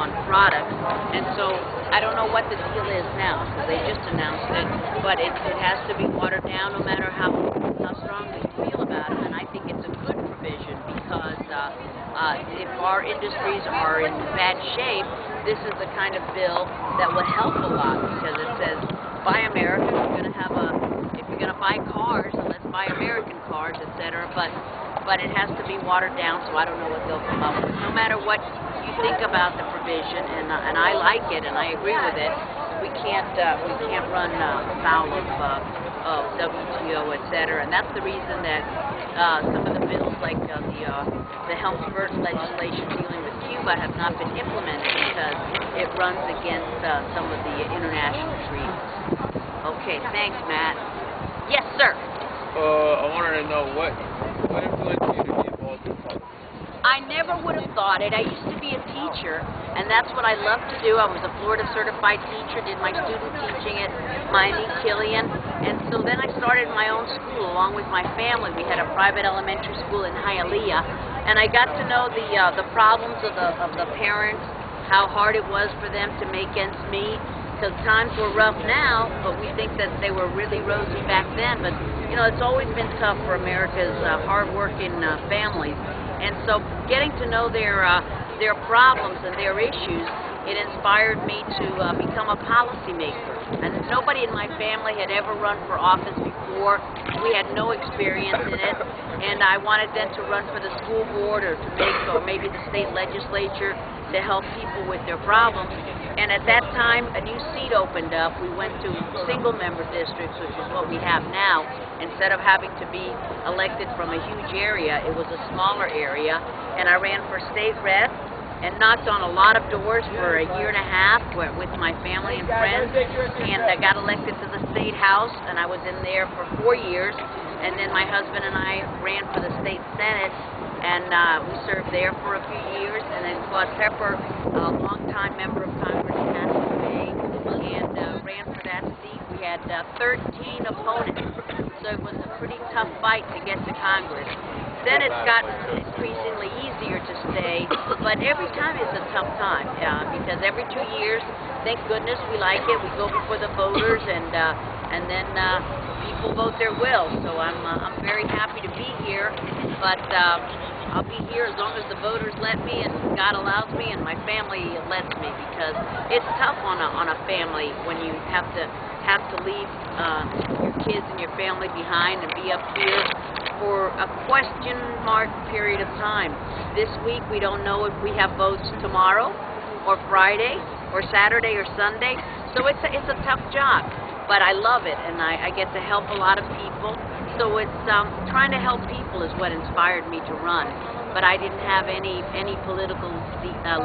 on products. And so I don't know what the deal is now, because they just announced it, but it has to be watered down no matter how strongly you feel about it. And I think it's a good provision because if our industries are in bad shape, this is the kind of bill that will help a lot, because it says, buy American. If you're gonna buy cars, then let's buy American cars, etc. But it has to be watered down, so I don't know what they'll come up with. No matter what you think about the provision, and I like it and I agree with it, we can't run afoul of WTO, etc. And that's the reason that some of the bills, like the Helms-Burton legislation dealing with Cuba, have not been implemented because it runs against some of the international treaties. Okay, thanks, Matt. Yes, sir. I wanted to know what influenced you to be involved in politics? I never would have thought it. I used to be a teacher, and that's what I love to do. I was a Florida certified teacher, did my student teaching at Miami Killian, and so then I started my own school along with my family. We had a private elementary school in Hialeah, and I got to know the problems of the parents, how hard it was for them to make ends meet. Because times were rough now, but we think that they were really rosy back then. But, you know, it's always been tough for America's hard-working families. And so getting to know their problems and their issues, it inspired me to become a policymaker. And nobody in my family had ever run for office before. We had no experience in it. And I wanted then to run for the school board or maybe the state legislature to help people with their problems. And at that time, a new seat opened up. We went to single-member districts, which is what we have now. Instead of having to be elected from a huge area, it was a smaller area. And I ran for state rep and knocked on a lot of doors for a year and a half with my family and friends. And I got elected to the state house, and I was in there for 4 years. And then my husband and I ran for the state senate, and we served there for a few years. And then Claude Pepper, a longtime member of Congress, passed away and ran for that seat. We had 13 opponents, so it was a pretty tough fight to get to Congress. Then it's gotten increasingly easier to stay, but every time is a tough time because every 2 years, thank goodness we like it. We go before the voters, and then people vote their will. So I'm very happy to be here, but I'll be here as long as the voters let me and God allows me and my family lets me, because it's tough on a family when you have to leave your kids and your family behind and be up here for a question mark period of time. This week we don't know if we have votes tomorrow or Friday or Saturday or Sunday, so it's a tough job, but I love it, and I get to help a lot of people. So it's trying to help people is what inspired me to run, but I didn't have any political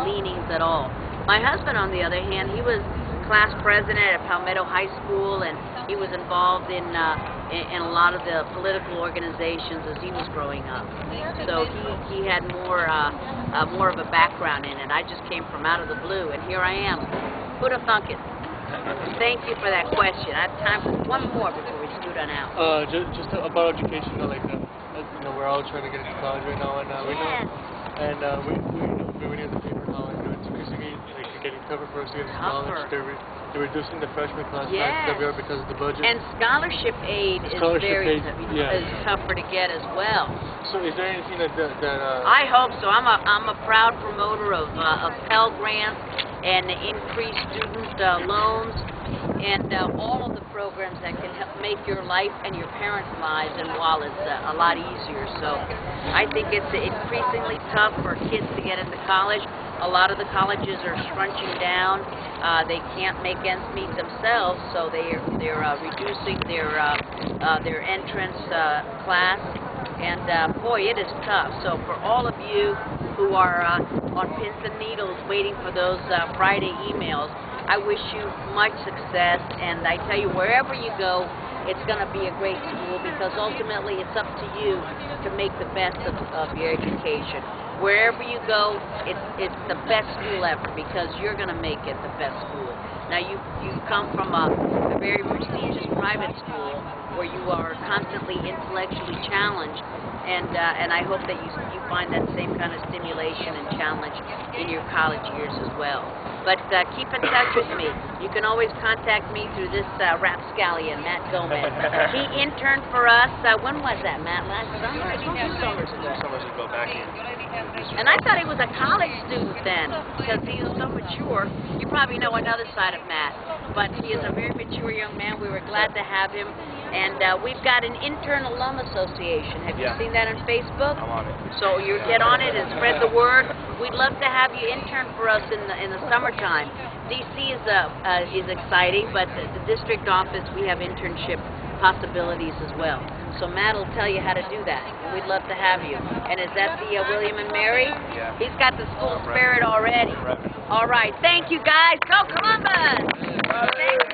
leanings at all. My husband, on the other hand, he was class president at Palmetto High School, and he was involved in a lot of the political organizations as he was growing up. So he had more of a background in it. I just came from out of the blue, and here I am. Who'd have thunk it? Thank you for that question. I have time for one more before we scoot on out. Just about education, we're all trying to get into college right now, and we know, and we read the paper now, and it's increasingly getting tougher for us to get into college. They're reducing the freshman class that we are because of the budget. And scholarship aid is tougher to get as well. So is there anything that I hope so. I'm a proud promoter of Pell Grants and increased student loans and all of the programs that can help make your life and your parents' lives and wallets a lot easier. So I think it's increasingly tough for kids to get into college. A lot of the colleges are scrunching down. They can't make ends meet themselves, so they're reducing their entrance class. And boy, it is tough. So for all of you who are on pins and needles waiting for those Friday emails, I wish you much success. And I tell you, wherever you go, it's going to be a great school, because ultimately it's up to you to make the best of your education. Wherever you go, it's the best school ever, because you're going to make it the best school. Now, you come from a very prestigious private school where you are constantly intellectually challenged, and I hope that you find that same kind of stimulation and challenge in your college years as well. But keep in touch with me. You can always contact me through this rapscallion, Matt Gomez. He interned for us, when was that, Matt? Last summer? 2 summers ago. 2 summers ago, back in. And I thought he was a college student then, because he was so mature. You probably know another side of Matt, but he is a very mature young man. We were glad to have him. And we've got an intern alum association. Have you seen that on Facebook? I'm on it. So you get on it and spread the word. We'd love to have you intern for us in the summertime. DC is exciting, but the district office, we have internship possibilities as well. So Matt will tell you how to do that. And we'd love to have you. And is that the William and Mary? Yeah. He's got the school spirit already. All right. Thank you, guys. Go Columbus!